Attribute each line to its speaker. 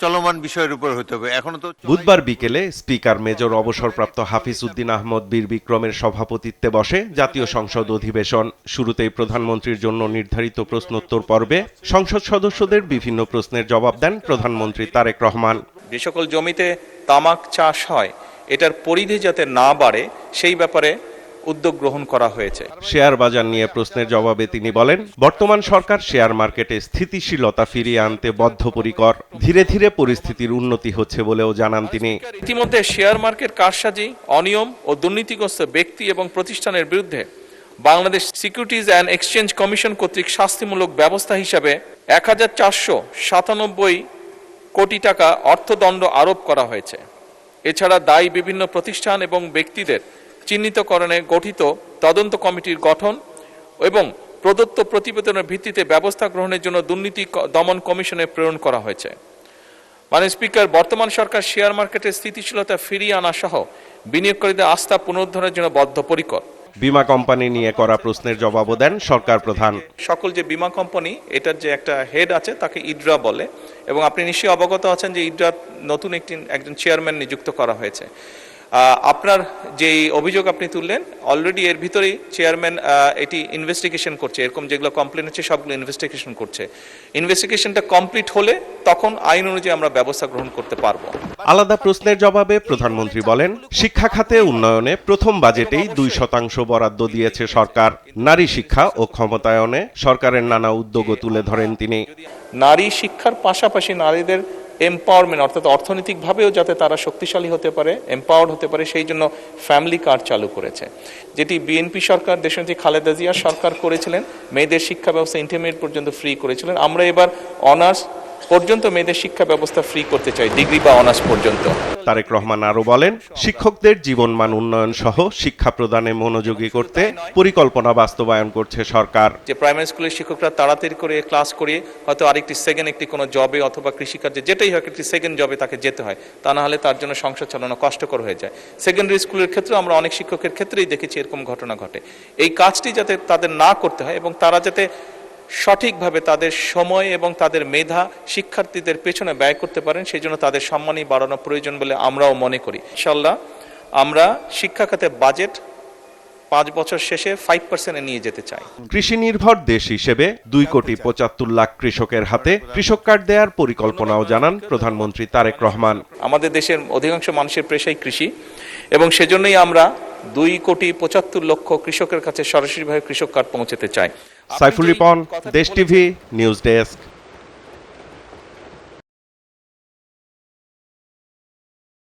Speaker 1: চলমান বিষয়ের উপর হতে হবে। এখনো তো
Speaker 2: বুধবার বিকেলে স্পিকার মেজর অবসরপ্রাপ্ত হাফিজ উদ্দিন আহমদ বীর বিক্রমের সভাপতিত্বে বসে জাতীয় সংসদ অধিবেশন। শুরুতেই প্রধানমন্ত্রীর জন্য নির্ধারিত প্রশ্নোত্তর পর্বে সংসদ সদস্যদের বিভিন্ন প্রশ্নের জবাব দেন প্রধানমন্ত্রী তারেক রহমান।
Speaker 3: যে সকল জমিতে তামাক চাষ হয় এটার পরিধি যাতে না বাড়ে সেই ব্যাপারে উদ্যোগ গ্রহণ করা হয়েছে।
Speaker 2: শেয়ার বাজার নিয়ে প্রশ্নের জবাবে তিনি বলেন, বর্তমান সরকার শেয়ার মার্কেটে স্থিতিশীলতা ফিরিয়ে আনতে বদ্ধপরিকর। ধীরে ধীরে পরিস্থিতির উন্নতি হচ্ছে বলেও জানান তিনি।
Speaker 3: ইতিমধ্যে শেয়ার মার্কেট কারসাজি, অনিয়ম ও দুর্নীতিগ্রস্ত ব্যক্তি এবং প্রতিষ্ঠানের বিরুদ্ধে Bangladesh securities and exchange commission কর্তৃক শাস্তিমূলক ব্যবস্থা হিসাবে 1497 কোটি টাকা অর্থদণ্ড আরোপ করা হয়েছে। এছাড়া দায়ী বিভিন্ন প্রতিষ্ঠান এবং ব্যক্তিদের চিহ্নিতকরণে গঠিত তদন্ত কমিটির গঠন এবং প্রদত্ত প্রতিবেদনের ভিত্তিতে ব্যবস্থা গ্রহণের জন্য দুর্নীতি দমন কমিশনে প্রেরণ করা হয়েছে। মাননীয় স্পিকার, বর্তমান সরকার শেয়ার মার্কেটের স্থিতিশীলতা ফিরিয়ে আনা সহ বিনিয়োগকারীদের আস্থা পুনরুদ্ধারের জন্য বদ্ধপরিকর।
Speaker 2: বীমা কোম্পানি নিয়ে করা প্রশ্নের জবাবও দেন সরকার প্রধান।
Speaker 3: সকল যে বীমা কোম্পানি এটার যে একটা হেড আছে তাকে ইডরা বলে এবং আপনি নিশ্চয়ই অবগত আছেন যে ইডরার নতুন একজন চেয়ারম্যান নিযুক্ত করা হয়েছে। আপনার যে অভিযোগ আপনি তুললেন, অলরেডি এর ভিতরেই চেয়ারম্যান এটি ইনভেস্টিগেশন করছে। এরকম যেগুলো কমপ্লেন হচ্ছে সবগুলো ইনভেস্টিগেশন করছে। ইনভেস্টিগেশনটা কমপ্লিট হলে তখন আইন অনুযায়ী আমরা ব্যবস্থা গ্রহণ করতে পারবো।
Speaker 2: আলাদা প্রশ্নের জবাবে প্রধানমন্ত্রী বলেন, শিক্ষা খাতে উন্নয়নে প্রথম বাজেটেই 2% বরাদ্দ দিয়েছে সরকার। নারী শিক্ষা ও ক্ষমতায়নে সরকারের নানা উদ্যোগও তুলে ধরেন তিনি।
Speaker 3: নারী শিক্ষার পাশাপাশি নারীদের এম্পাওয়ারমেন্ট অর্থাৎ অর্থনৈতিকভাবেও যাতে তারা শক্তিশালী হতে পারে, এম্পাওয়ার্ড হতে পারে, সেই জন্য ফ্যামিলি কার্ড চালু করেছে, যেটি বিএনপি সরকার, দেশনেত্রী খালেদা জিয়া সরকার করেছিলেন। মেয়েদের শিক্ষা ব্যবস্থা ইন্টারমিডিয়েট পর্যন্ত ফ্রি করেছিলেন। আমরা এবার অনার্স পর্যন্ত মেয়েদের শিক্ষা ব্যবস্থা ফ্রি করতে চাই, ডিগ্রি বা অনার্স পর্যন্ত।
Speaker 2: তারেক রহমান আরো বলেন, শিক্ষকদের জীবনমান উন্নয়ন সহ শিক্ষা প্রদানে মনোযোগী করতে পরিকল্পনা বাস্তবায়ন করছে সরকার।
Speaker 3: যে প্রাইমারি স্কুলের শিক্ষকরা তাড়াতাড়ি করে ক্লাস করিয়ে হয়তো আরেকটি সেকেন্ড একটি কোনো জবে অথবা কৃষিকার্যে যেটাই হোক একটি সেকেন্ড জবে তাকে যেতে হয়, তা না হলে তার জন্য সংসার চালানো কষ্টকর হয়ে যায়। সেকেন্ডারি স্কুলের ক্ষেত্রে আমরা অনেক শিক্ষকের ক্ষেত্রেই দেখেছি এরকম ঘটনা ঘটে। এই কাজটি যাতে তাদের না করতে হয় এবং তারা যাতে সঠিকভাবে তাদের সময় এবং তাদের মেধা শিক্ষার্থীদের পেছনে ব্যয় করতে পারেন, সেই জন্য তাদের সম্মানই বাড়ানো প্রয়োজন বলে আমরাও মনে করি। ইনশাআল্লাহ আমরা শিক্ষা খাতে বাজেট 5 বছর শেষে 5% নিয়ে যেতে চাই।
Speaker 2: কৃষি নির্ভর দেশ হিসেবে 2,75,00,000 কৃষকের হাতে কৃষক কার্ড দেওয়ার পরিকল্পনাও জানান প্রধানমন্ত্রী তারেক রহমান।
Speaker 3: আমাদের দেশের অধিকাংশ মানুষের পেশাই কৃষি এবং সেজন্যই আমরা 2,75,00,000 কৃষকের কাছে সরাসরিভাবে কৃষক কার্ড পৌঁছাতে চাই।
Speaker 2: সাইফুল রিপন, দেশ টিভি, নিউজ ডেস্ক।